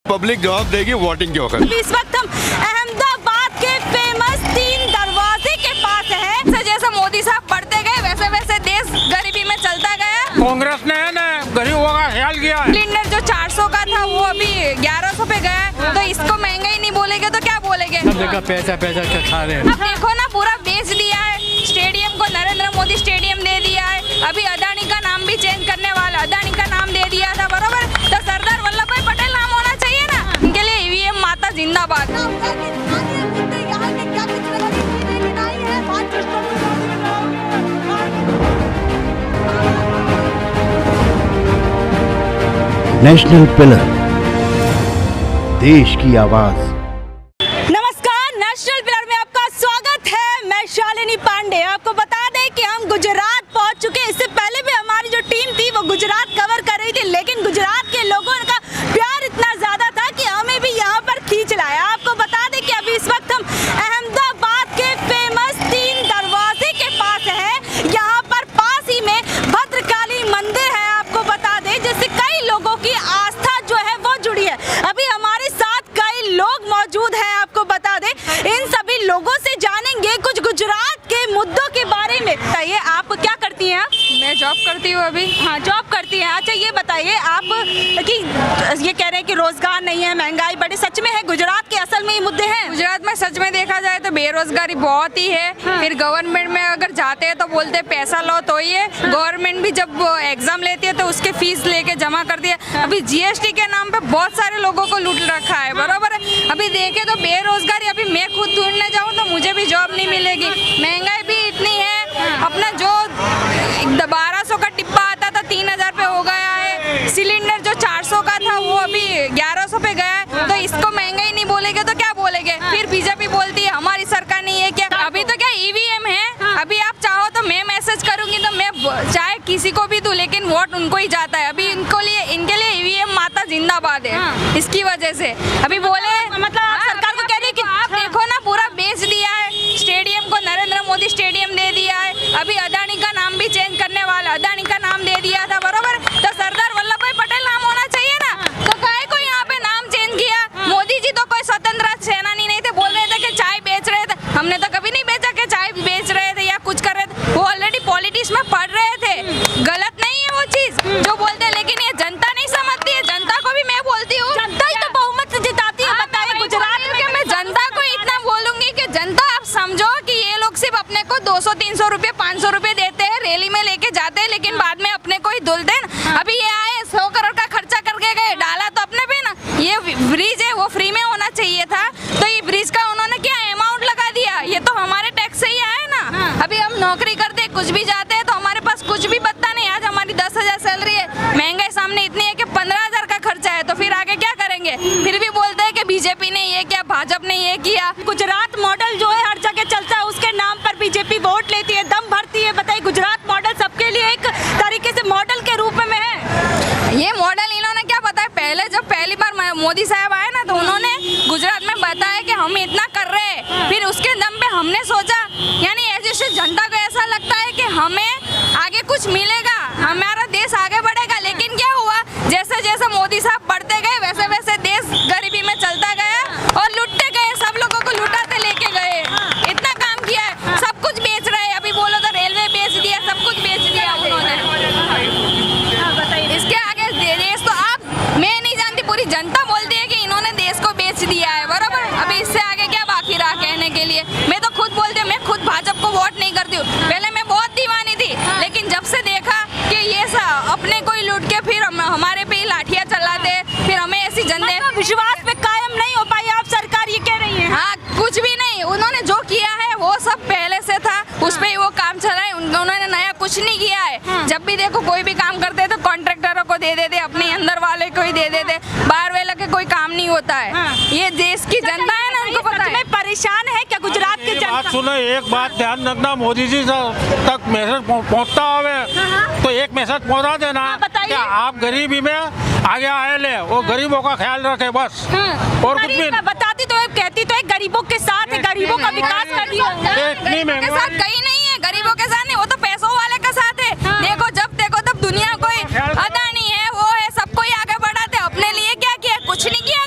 Public जवाब देगी voting के वक्त। इस वक्त हम अहमदाबाद के फेमस 3 दरवाजे के पास हैं। जैसे मोदी साहब बढ़ते गए वैसे वैसे देश गरीबी में चलता गया। कांग्रेस ने ना गरीबों का ख्याल किया है। सिलेंडर जो 400 का था वो अभी 1100 पे गया है। तो इसको महंगाई नहीं बोलेंगे तो क्या बोलेंगे? सब जगह पैसा पैसा खा रहे हैं। अब देखो ना, पूरा बेच दिया है स्टेडियम को। नरेंद्र मोदी स्टेडियम दे दिया है। अभी अदानी का नाम भी चेंज करने वाला, अदानी का नाम दे दिया था, बरोबर। तो सरदार वल्लभ भाई पटेल नाम होना चाहिए ना। इनके लिए ईवीएम माता जिंदाबाद। नेशनल पिलर, देश की आवाज। नमस्कार, नेशनल पिलर में आपका स्वागत है। मैं शालिनी पांडे। आपको बता दें कि हम गुजरात पहुंच चुके हैं। इससे पहले भी हमारी जो टीम थी वो गुजरात कवर कर रही थी, लेकिन गुजरात के लोगों का प्यार इतना ज्यादा था कि हमें भी यहाँ पर खींच लाया। आपको बता दें कि अभी इस वक्त हम अहमदाबाद के फेमस 3 दरवाजे के पास हैं। यहाँ पर पास ही में भद्रकाली मंदिर है। आपको बता दें जिससे कई लोगों की आस्था जो है वो जुड़ी है। अभी हमारे साथ कई लोग मौजूद हैं। आपको बता दें इन सभी लोगों से जानेंगे कुछ गुजरात के मुद्दों के बारे में। बताइए, आप क्या करती हैं? मैं जॉब करती हूँ अभी। हाँ, जॉब करती हैं। अच्छा, ये बताइए आप कि ये कह रहे हैं कि रोजगार नहीं है, महंगाई बड़ी, सच में है गुजरात के असल में ये मुद्दे हैं? गुजरात में सच में देखा जाए तो बेरोजगारी बहुत ही है। फिर गवर्नमेंट में अगर जाते हैं तो बोलते हैं पैसा लो, तो ये गवर्नमेंट भी जब एग्जाम लेती है तो उसके फीस लेके जमा कर दिया। अभी जीएसटी के नाम पे बहुत सारे लोगों को लूट रखा है, बरोबर है। अभी देखे तो बेरोजगारी, अभी मैं खुद ढूंढने जाऊँ तो मुझे भी जॉब नहीं मिलेगी। महंगाई भी इतनी है। अपना जो 1200 का डिब्बा आता था 3000 पे हो गया है। सिलेंडर जो 400 का था वो अभी 1100 पे गया है। तो इसको महंगाई नहीं बोलेंगे तो क्या बोलेंगे? फिर बीजेपी बोलती है हमारी सरकार नहीं है क्या? अभी तो क्या ईवीएम है। अभी आप चाहो तो मैं मैसेज करूंगी तो मैं चाहे किसी को भी दूं, लेकिन वोट उनको ही जाता है। अभी इनके लिए ईवीएम माता जिंदाबाद है। इसकी वजह से अभी बोले मतलब आप सरकार को कह रही कि आप देखो ना, पूरा बेच दिया है स्टेडियम को। नरेंद्र मोदी स्टेडियम दे दिया है। अभी अदानी का नाम भी चेंज करने वाला, अदानी का नाम दे दिया था, बरोबर। तो सरदार वल्लभ भाई पटेल नाम होना चाहिए ना। तो काहे को यहाँ पे नाम चेंज किया? मोदी जी तो कोई स्वतंत्र सेनानी नहीं थे। बोल रहे थे कि चाय बेच रहे थे। हमने तो कभी नहीं बेचा कि चाय बेच रहे थे या कुछ कर रहे थे। वो ऑलरेडी पॉलिटिक्स में पढ़ रहे थे। गलत नहीं है वो चीज जो बोलते, लेकिन ये जनता नहीं समझती है। जनता को भी मैं बोलती हूँ, जनता ही तो बहुमत से जिताती है। बताइए गुजरात में मैं जनता को इतना बोलूंगी कि जनता आप समझो कि ये लोग सिर्फ अपने को 200-300 रुपए 500 रुपए देते हैं, रैली में लेके जाते हैं, लेकिन बाद में अपने को ही धुलते हैं। अभी ये आए 100 करोड़ का खर्चा करके गए, डाला तो अपने पे ना। ये ब्रिज है वो फ्री में होना चाहिए था, तो ये ब्रिज का उन्होंने क्या अमाउंट लगा दिया? ये तो हमारे टैक्स से ही आया ना। अभी हम नौकरी करते कुछ भी जाते हैं तो हमारे पास कुछ भी बचता नहीं। आज हमारी 10,000 सैलरी है, महंगाई सामने इतनी है कि 15,000 का खर्चा है, तो फिर आगे क्या करेंगे? फिर भी बोलते हैं कि बीजेपी ने ये किया, भाजपा ने ये किया। गुजरात मॉडल जो है हर जगह चलता है, उसके नाम पर बीजेपी वोट लेती है, दम भरती है। बताइए, गुजरात मॉडल सबके लिए एक तरीके से मॉडल के रूप में है। ये मॉडल इन्होंने क्या बताया? पहले जब पहली बार मोदी साहब आए ना तो उन्होंने गुजरात में बताया कि हम इतना कर रहे हैं। फिर उसके दम पे हमने सोचा, यानी ऐसे जनता को ऐसा लगता है कि हमें आगे कुछ मिलेगा, हमारा देश आगे बढ़ेगा। लेकिन क्या हुआ? जैसे जैसे मोदी साहब बढ़ते गए वैसे वैसे देश गरीबी में चलता गया और लुटते गए। सब लोगों को लुटाते लेके गए। इतना काम किया है, सब कुछ बेच रहे हैं। अभी बोलो तो रेलवे बेच दिया, सब कुछ बेच दिया उन्होंने। इसके आगे देश तो मैं नहीं जानती, पूरी जनता बोलती है कि इन्होंने देश को बेच दिया है, बरोबर। अभी इससे आगे क्या बाकी रहा कहने के लिए? मैं तो खुद बोलती हूँ, मैं खुद भाजपा को वोट नहीं करती हूँ। पहले मैं बहुत दीवानी थी, लेकिन जब से देखा कि ये अपने को ही लूट के फिर हमारे पे ही लाठियां चलाते, फिर हमें ऐसी जनता विश्वास पे कायम नहीं हो पाई आप सरकार, ये कह रही है? हाँ, कुछ भी नहीं। उन्होंने जो किया है वो सब पहले से था, उस पे ही वो काम चला है। उन्होंने नया कुछ नहीं किया है। जब भी देखो कोई भी काम करते तो कॉन्ट्रैक्टरों को दे देते, अपने अंदर वाले को ही दे देते, बाहर वाले के कोई काम नहीं होता है। ये देश की जनता है ना, उनको पता है। परेशान है क्या गुजरात की जनता? बात सुनो, एक बात ध्यान रखना, मोदी जी तक मैसेज पहुँचता हो तो एक मैसेज पहुँचा देना कि आप गरीबी में आगे आए ले, वो गरीबों का ख्याल रखे बस, और कुछ भी। बताती तो कहती तो गरीबों के साथ है, गरीबों का विकास कर दिया। गरीबों के साथ कहीं नहीं है, गरीबों के साथ नहीं, वो तो पैसों वाले के साथ है। देखो जब देखो तब दुनिया कोई अदानी है, वो है, सबको ही आगे बढ़ाते। अपने लिए क्या किया? कुछ नहीं किया।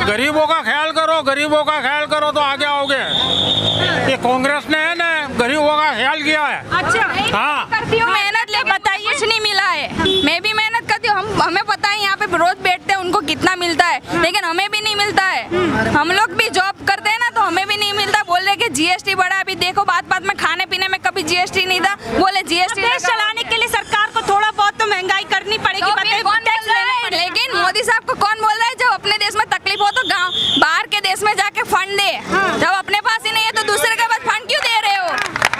गरीबों का ख्याल करो, गरीबों का ख्याल करो तो आगे आओगे। ये कांग्रेस ने है ना गरीबों का ख्याल किया है। अच्छा हाँ करती हूँ मेहनत, ले बताइए कुछ नहीं मिला है। मैं भी मेहनत करती हूँ, हमें पता है यहाँ पे रोज बैठते हैं उनको कितना मिलता है, लेकिन हमें भी नहीं मिलता है। हम लोग भी जॉब करते हैं ना तो हमें भी नहीं मिलता। बोल रहे कि जीएसटी बढ़ा, अभी देखो बात बात में खाने पीने में कभी जीएसटी नहीं था, बोले जीएसटी देश चलाने के लिए सरकार को थोड़ा बहुत तो महंगाई करनी पड़ेगी। लेकिन मोदी साहब को कौन बोल रहा है? जब अपने देश में तकलीफ हो तो गाँव बाहर के देश में जाके फंड दे, जब अपने पास ही नहीं है तो दूसरे के पास फंड क्यों दे रहे हो?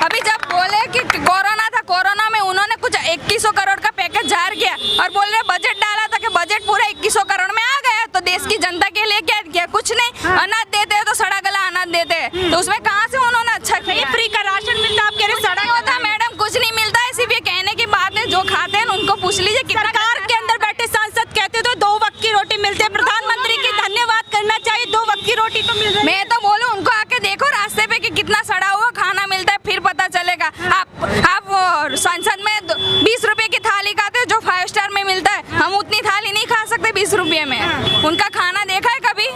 अभी जब बोले कि कोरोना था, कोरोना में उन्होंने कुछ 2100 करोड़ का पैकेज जारी किया और बोल रहे बजट डाला था कि बजट पूरा 2100 करोड़ में आ गया, तो देश की जनता के लिए क्या किया? कुछ नहीं। अनाज देते हैं तो सड़ा गला अनाज देते हैं, तो उसमें कहाँ से उन्होंने अच्छा किया? फ्री का राशन मिलता, आप कह रहे सड़ा होता मैडम, कुछ नहीं मिलता है। सिर्फ ये कहने की बात है, जो खाते हैं उनको पूछ लीजिए कितना। सरकार के अंदर बैठे सांसद कहते तो 2 वक्त की रोटी मिलती है। प्रधानमंत्री की धन्यवाद करना चाहिए, 2 वक्त की रोटी तो मिल रही है। मैं तो बोलूं उनको आके देखो रास्ते पे कि कितना सड़ा हुआ खाना मिलता है, फिर पता चलेगा। आप संसद में 20 रुपए की थाली खाते हो जो 5 स्टार में मिलता है, हम उतनी थाली नहीं खा सकते 20 रुपए में। उनका खाना देखा है कभी?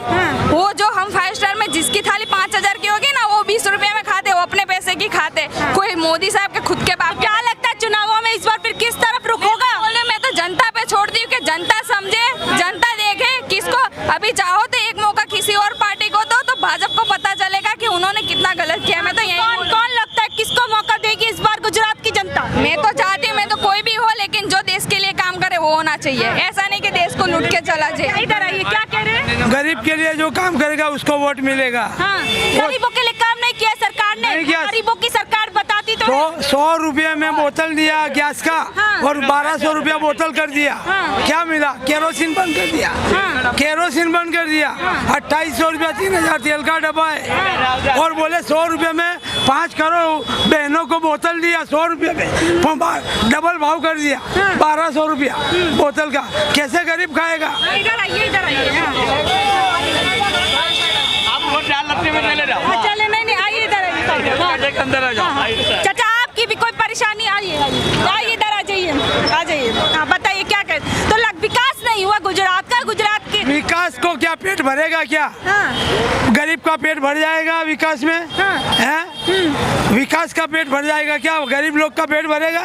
वो जो हम 5 स्टार में जिसकी थाली 5000 की होगी ना, वो 20 रुपए में खाते, वो अपने पैसे की खाते। कोई मोदी साहब के खुद के बाप। क्या लगता है चुनावों में इस बार फिर किस तरफ रुख होगा? मैं तो जनता पे छोड़ दी हूँ कि जनता समझे, जनता देखे किसको। अभी चाहो तो एक मौका किसी और पार्टी को दो, तो भाजपा को पता चलेगा कि उन्होंने कितना गलत किया। मैं तो यही कौन लगता है किसको मौका देगी इस बार गुजरात की जनता? मैं तो चाहती हूँ, मैं तो कोई भी हो, लेकिन जो देश के लिए काम करे वो होना चाहिए। ऐसा नहीं कि देश को लूट के चला जाए। इधर आइए, क्या कह रहे हैं? गरीब के लिए जो काम करेगा उसको वोट मिलेगा। हाँ, गरीबों के लिए काम नहीं किया सरकार ने। नहीं किया। गरीबों की सरकार बताती तो है। 100 रुपये में बोतल दिया गैस का और 1200 रुपया बोतल कर दिया। क्या मिला? केरोसिन बंद कर दिया। केरोसिन बंद कर दिया। 2800 रुपया 3000 तेल का डब्बा है और बोले 100 रुपये में 5 करोड़ बहनों को बोतल दिया। 100 रुपये में डबल भाव कर दिया, 1200 रुपया बोतल का। कैसे गरीब खाएगा? इधर आइए, इधर आइए। चले नहीं, आइए इधर आइए। अंदर आ जाओ। चाचा आपकी भी कोई परेशानी? आइए आइए, इधर आ जाइए, आ जाइए। हाँ बताइए क्या कर तो विकास नहीं हुआ गुजरात का? गुजरात के विकास को क्या पेट भरेगा क्या? गरीब का पेट भर जाएगा विकास में? हैं? विकास का पेट भर जाएगा क्या? गरीब लोग का पेट भरेगा?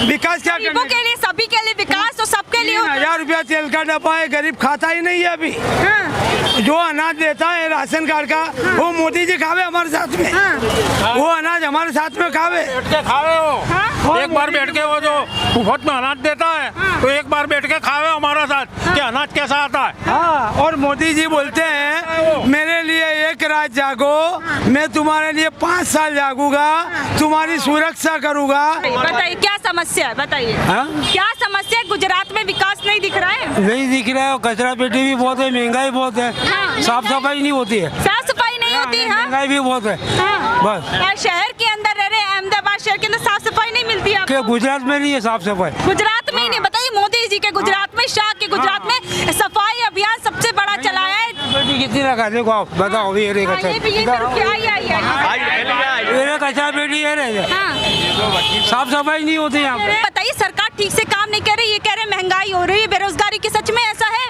विकास क्या गरीबों के लिए, सभी के लिए विकास तो सबके लिए। 1000 रुपया तेल का डब्बा है, गरीब खाता ही नहीं है अभी। जो अनाज देता है राशन कार्ड का, वो मोदी जी खावे हमारे साथ में। वो अनाज हमारे साथ में खावे। बैठ के खावे हो, एक बार बैठ के वो जो मुफ्त में अनाज देता है तो एक बार बैठ के खावे हमारा साथ कि अनाज कैसा आता है। हाँ, और मोदी जी बोलते हैं मेरे लिए एक रात जागो, मैं तुम्हारे लिए 5 साल जागूंगा, तुम्हारी सुरक्षा करूंगा। बताइए क्या समस्या है, बताइए क्या समस्या है? गुजरात में विकास नहीं दिख रहा है? नहीं दिख रहा है, कचरा पेटी भी बहुत है, महंगाई बहुत है, साफ सफाई नहीं होती है। साफ सफाई नहीं होती है, महंगाई भी बहुत है। बस और शहर के अंदर रह रहे, अहमदाबाद शहर के अंदर साफ सफाई नहीं मिलती है आपको? गुजरात में नहीं है साफ सफाई। गुजरात में ही नहीं, बताइए मोदी जी के गुजरात में, शाह के गुजरात में सफाई अभियान सबसे बड़ा चलाया है। कितनी लगा देखो आप बताओ। ये आइए, कचरा पेटी है, साफ सफाई नहीं होती यहाँ पे। बताइए सरकार ठीक से काम नहीं कर रही, ये कह रहे महंगाई हो रही है, बेरोजगारी की। सच में ऐसा है?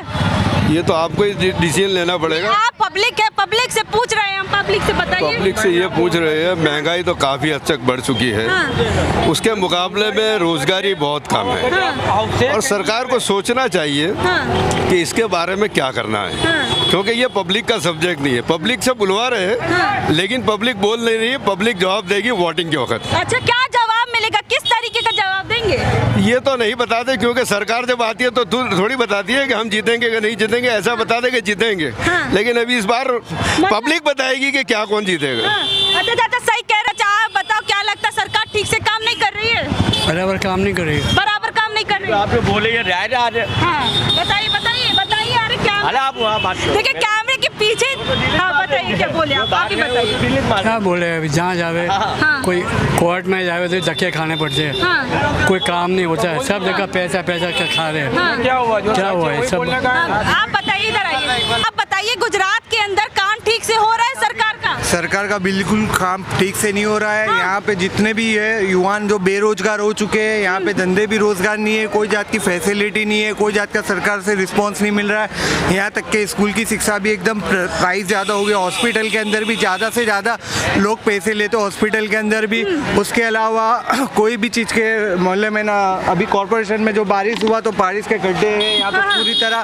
ये तो आपको डिसीजन लेना पड़ेगा। आप पब्लिक है, पब्लिक से पूछ रहे हैं हम, पब्लिक से बताइए। पब्लिक से ये पूछ रहे हैं, महंगाई तो काफी हद तक बढ़ चुकी है। उसके मुकाबले में रोजगारी बहुत कम है और सरकार को सोचना चाहिए कि इसके बारे में क्या करना है, क्योंकि ये पब्लिक का सब्जेक्ट नहीं है। पब्लिक से बुलवा रहे हैं लेकिन पब्लिक बोल नहीं रही है। पब्लिक जवाब देगी वोटिंग के वक्त। अच्छा, क्या जवाब मिलेगा? किस तरीके का जवाब देंगे? ये तो नहीं बताते, क्योंकि सरकार जब आती है तो थोड़ी बताती है कि हम जीतेंगे कि नहीं जीतेंगे। ऐसा बता दे कि जीतेंगे, लेकिन अभी इस बार पब्लिक बताएगी कि क्या कौन जीतेगा। अच्छा चाचा सही कह रहे हैं। आप बताओ क्या लगता है, सरकार ठीक से काम नहीं कर रही है? बराबर काम नहीं कर रही है। बराबर काम नहीं कर रही है। आप जो बोले ये राय आज। बताइए बताइए बताइए। अरे क्या आप वहाँ बात करो। देखिए कैमरे के पीछे। बताइए क्या बोले आप ही बताइए। क्या बोले? अभी जहाँ जावे, कोई कोर्ट में जावे तो धक्के खाने पड़ते हैं, कोई काम नहीं होता है, सब जगह पैसा पैसा खा रहे हैं। क्या हुआ है सब? आप बताइए, इधर आइए। अब बताइए गुजरात के अंदर काम ठीक से हो रहा है सरकार का? सरकार का बिल्कुल काम ठीक से नहीं हो रहा है। यहाँ पे जितने भी है युवान जो बेरोजगार हो चुके हैं, यहाँ पे धंधे भी रोजगार नहीं है, कोई जात की फैसिलिटी नहीं है, कोई जात का सरकार से रिस्पांस नहीं मिल रहा है। यहाँ तक के स्कूल की शिक्षा भी एकदम प्राइस ज़्यादा हो गया। हॉस्पिटल के अंदर भी ज़्यादा से ज़्यादा लोग पैसे लेते हॉस्पिटल के अंदर भी। उसके अलावा कोई भी चीज़ के मोहल्ले में ना, अभी कॉरपोरेशन में जो बारिश हुआ तो बारिश के गड्ढे हैं यहाँ पे पूरी तरह।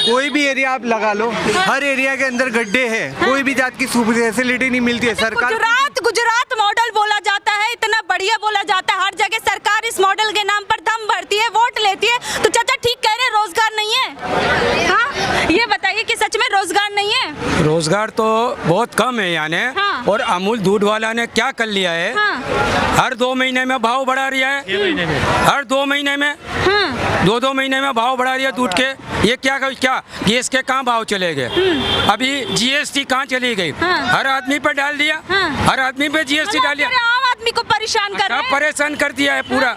कोई भी एरिया आप लगा लो, हर एरिया के अंदर गड्ढे हैं, कोई भी जात की फैसिलिटी नहीं मिलती है। सरकार गुजरात मॉडल बोला जाता है, इतना बढ़िया बोला जाता है, हर जगह सरकार इस मॉडल के नाम पर दम भरती है, वोट लेती है। तो चाचा ठीक कह रहे हैं, रोजगार नहीं है। हाँ, ये बताइए कि सच में रोजगार नहीं है? रोजगार तो बहुत कम है यहाँ ने। हाँ। और अमूल दूध वाला ने क्या कर लिया है, हर 2 महीने में भाव बढ़ा रहा है, हर 2 महीने में 2 महीने में भाव बढ़ा रही है दूध के। ये क्या गैस के कहाँ भाव चले गए, अभी जीएसटी कहाँ चली गई, हर आदमी पे डाल दिया, हर आदमी पे जीएसटी डाल दिया, आम आदमी को परेशान कर रहे हैं। परेशान कर दिया है पूरा।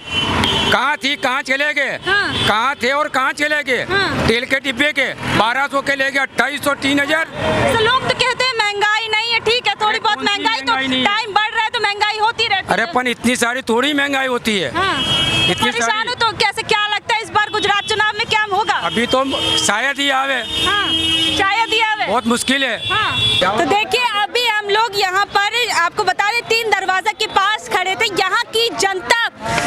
कहाँ थी कहाँ चले गए, कहाँ थे और कहाँ चले गए। तेल के डिब्बे के 1200 के ले गए 2800 3000। तो लोग तो कहते हैं महंगाई नहीं है, ठीक है थोड़ी बहुत महंगाई तो टाइम बढ़ रहा है तो महंगाई होती रहती है। अरे अपन इतनी सारी थोड़ी महंगाई होती है। इतनी परेशान हो तो कैसे, क्या लगता है इस बार गुजरात चुनाव में क्या होगा? अभी तो शायद ही आवे, शायद ही आवे, बहुत मुश्किल है। तो देखिए अभी हम लोग यहाँ पर आपको बता रहे 3 दरवाजा के पास खड़े थे। यहाँ की जनता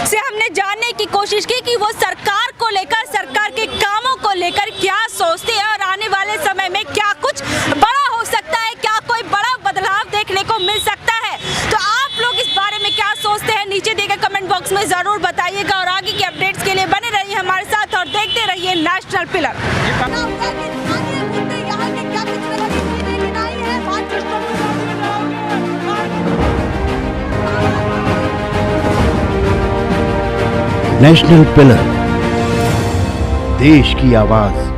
से हमने जानने की कोशिश की कि वो सरकार को लेकर, सरकार के कामों को लेकर क्या सोचते हैं और आने वाले समय में क्या कुछ बड़ा हो सकता है, क्या कोई बड़ा बदलाव देखने को मिल सकता है। तो आप लोग इस बारे में क्या सोचते हैं, नीचे दिए गए कमेंट बॉक्स में जरूर बताइएगा। और आगे की अपडेट्स के लिए बने रहिए हमारे साथ और देखते रहिए नेशनल पिलर। नेशनल पिलर, देश की आवाज।